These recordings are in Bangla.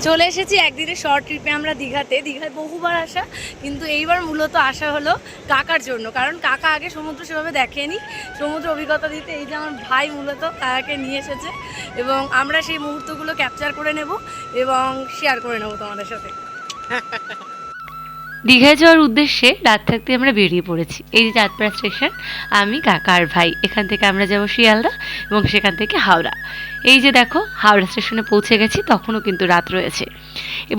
চলে এসেছি একদিনের শর্ট ট্রিপে আমরা দীঘায় বহুবার আসা, কিন্তু এইবার মূলত আসা হলো কাকার জন্য। কারণ কাকা আগে সমুদ্র সেভাবে দেখেনি, সমুদ্র অভিজ্ঞতা দিতে এই যে আমার ভাই মূলত কাকাকে নিয়ে এসেছে, এবং আমরা সেই মুহূর্তগুলো ক্যাপচার করে নেব এবং শেয়ার করে নেব তোমাদের সাথে। দীঘায় যাওয়ার উদ্দেশ্যে রাত থাকতে আমরা বেরিয়ে পড়েছি। এই যে চাঁদপাড়া স্টেশন, আমি কাকা আর ভাই। এখান থেকে আমরা যাব শিয়ালদা এবং সেখান থেকে হাওড়া। এই যে দেখো হাওড়া স্টেশনে পৌঁছে গেছি, তখনও কিন্তু রাত রয়েছে।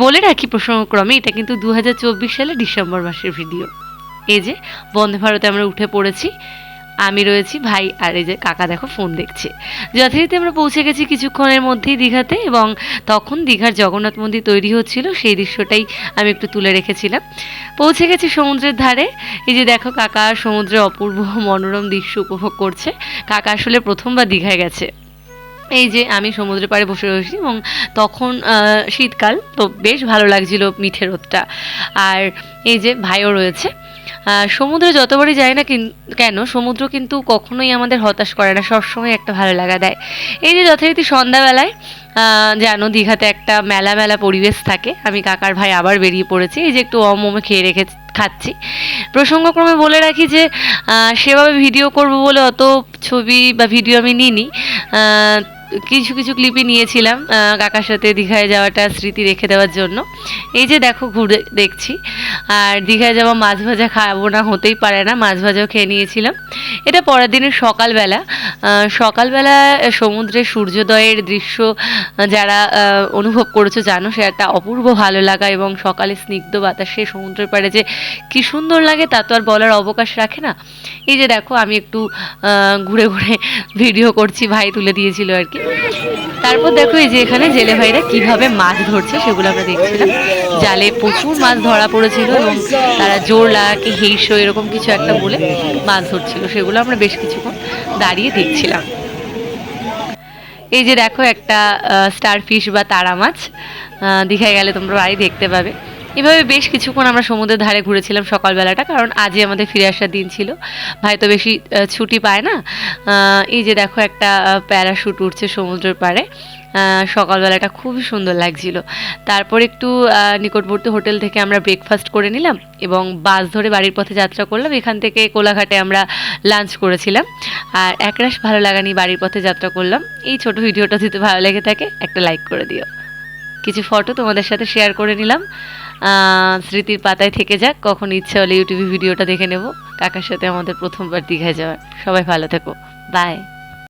বলে রাখি প্রসঙ্গক্রমে এটা কিন্তু 2024 সালের ডিসেম্বর মাসের ভিডিও। এই যে বন্দে ভারতে আমরা উঠে পড়েছি, আমি রয়েছি, ভাই আর এই যে কাকা দেখো ফোন দেখছে। যথারীতি আমরা পৌঁছে গেছি কিছুক্ষণের মধ্যেই দীঘাতে, এবং তখন দীঘার জগন্নাথ মন্দির তৈরি হচ্ছিল, সেই দৃশ্যটাই আমি একটু তুলে রেখেছিলাম। পৌঁছে গেছি সমুদ্রের ধারে। এই যে দেখো কাকা সমুদ্রের অপূর্ব মনোরম দৃশ্য উপভোগ করছে। কাকা আসলে প্রথমবার দীঘায় গেছে। এই যে আমি সমুদ্রের পাড়ে বসে রয়েছি, এবং তখন শীতকাল, তো বেশ ভালো লাগছিল মিঠে রোদটা। আর এই যে ভাইও রয়েছে। সমুদ্রে যতবারই যাই না কেন, সমুদ্র কিন্তু কখনোই আমাদের হতাশ করে না, সবসময় একটা ভালো লাগা দেয়। এই যে যথারীতি সন্ধ্যাবেলায় জানো দীঘাতে একটা মেলা মেলা পরিবেশ থাকে। আমি কাকার ভাই আবার বেরিয়ে পড়েছি। এই যে একটু মোমো খেয়ে খাচ্ছি। প্রসঙ্গক্রমে বলে রাখি যে সেভাবে ভিডিও করব বলে অত ছবি বা ভিডিও আমি নিইনি। কিছু কিছু ক্লিপই নিয়েছিলাম কাকার সাথে দীঘায় যাওয়াটা স্মৃতি রেখে দেওয়ার জন্য। এই যে দেখো ঘুরে দেখছি। আর দীঘায় যাওয়া মাছ ভাজা খাবো না হতেই পারে না, মাছ ভাজাও খেয়ে নিয়েছিলাম। এটা পরের দিনের সকালবেলা সমুদ্রের সূর্যোদয়ের দৃশ্য যারা অনুভব করেছো জানো, সে একটা অপূর্ব ভালো লাগা, এবং সকালে স্নিগ্ধ বাতাসে সমুদ্রের পাড়ে যে কী সুন্দর লাগে তা তো আর বলার অবকাশ রাখে না। এই যে দেখো আমি একটু ঘুরে ঘুরে ভিডিও করছি, ভাই তুলে দিয়েছিল আর কি। তারপর দেখো এই যে এখানে জেলে ভাইরা কিভাবে মাছ ধরছে সেগুলো আমরা দেখছিলাম। জালে প্রচুর মাছ ধরা পড়েছিল, এবং তারা জোর লাগাকে হেইসো এরকম কিছু একটা বলে মাছ ধরছিল, সেগুলো আমরা বেশ কিছুক্ষণ দাঁড়িয়ে দেখছিলাম। এই যে দেখো একটা স্টারফিশ বা তারা মাছ, দীঘায় গেলে তোমরা বাড়ি দেখতে পাবে। এভাবে বেশ কিছুক্ষণ আমরা সমুদ্রের ধারে ঘুরেছিলাম সকালবেলাটা, কারণ আজই আমাদের ফিরে আসার দিন ছিল। ভাই তো বেশি ছুটি পায় না। এই যে দেখো একটা প্যারাশুট উঠছে সমুদ্রের পাড়ে। সকালবেলাটা খুবই সুন্দর লাগছিল। তারপর একটু নিকটবর্তী হোটেল থেকে আমরা ব্রেকফাস্ট করে নিলাম, এবং বাস ধরে বাড়ির পথে যাত্রা করলাম। এখান থেকে কোলাঘাটে আমরা লাঞ্চ করেছিলাম। আর একরাশ ভালো লাগা নিয়ে বাড়ির পথে যাত্রা করলাম। এই ছোট ভিডিওটা যদি ভালো লেগে থাকে একটা লাইক করে দিও। কিছু ফটো তোমাদের সাথে শেয়ার করে নিলাম, স্মৃতির পাতায় থেকে যাক। কখন ইচ্ছে হলে ইউটিউবে ভিডিওটা দেখে নেব। কাকার সাথে আমাদের প্রথমবার দীঘায় যাওয়ার। সবাই ভালো থেকো, বাই।